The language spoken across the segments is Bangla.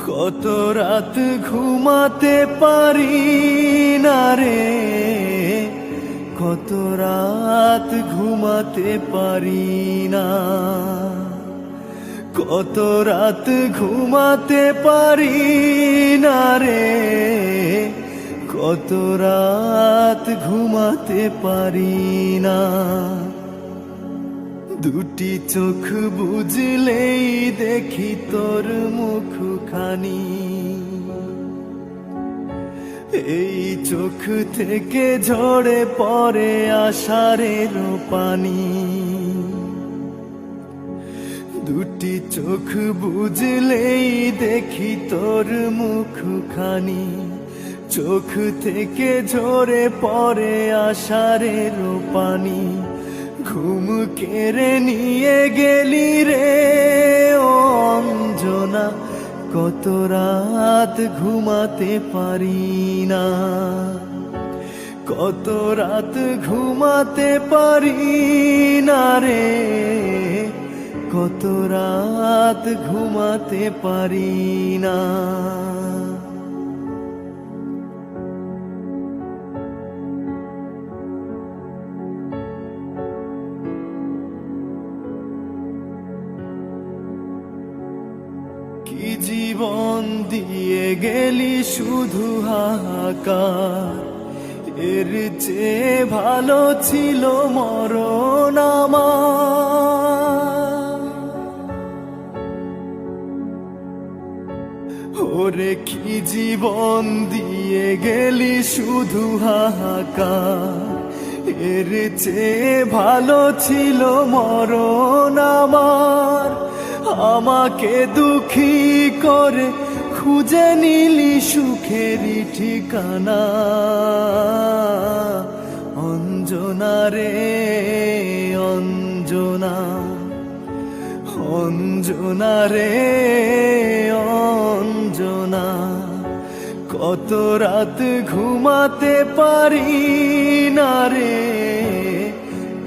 কত রাত ঘুমাতে পারি না রে, কত রাত ঘুমাতে পারি না, কত রাত ঘুমাতে পারি না রে, কত রাত ঘুমাতে পারি না। দুটি চোখ বুঝলেই দেখি তোর মুখখানি, এই চোখ থেকে ঝরে পড়ে আষাঢ়ের পানি। দুটি চোখ বুঝলেই দেখি তোর মুখখানি, চোখ থেকে ঝরে পড়ে আষাঢ়ের পানি। ঘুম কেড়ে নিয়ে গেলি রে ও অঞ্জনা, কত রাত ঘুমাতে পারি না, কত রাত ঘুমাতে পারি না রে, কত রাত ঘুমাতে পারি না। কি জীবন দিয়ে গেলি শুধু হাহাকার, এর চেয়ে ভালো ছিল মরণ আমার। ওরে কি জীবন দিয়ে গেলি শুধু হাহাকার, এর চেয়ে ভালো ছিল মরণ আমার। আমাকে দুঃখী করে খুঁজে নিলি সুখেরই ঠিকানা, অঞ্জনা রে অঞ্জনা, অঞ্জনা রে অঞ্জনা। কত রাত ঘুমাতে পারি না রে,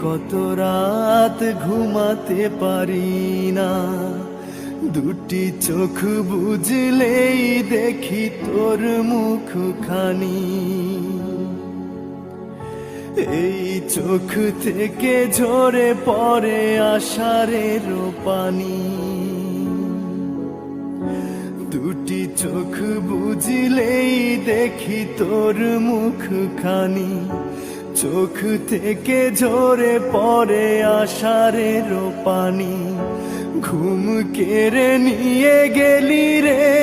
কত রাত ঘুমাতে পারি না। দুটি চোখ বুঝলেই দেখি তোর মুখখানি, এই চোখ থেকে ঝরে পড়ে আষাঢ়ের পানি। দুটি চোখ বুঝলেই দেখি তোর মুখখানি, চোখ থেকে ঝরে পড়ে আষাঢ়ের পানি। ঘুম কেড়ে নিয়ে গেলি রে।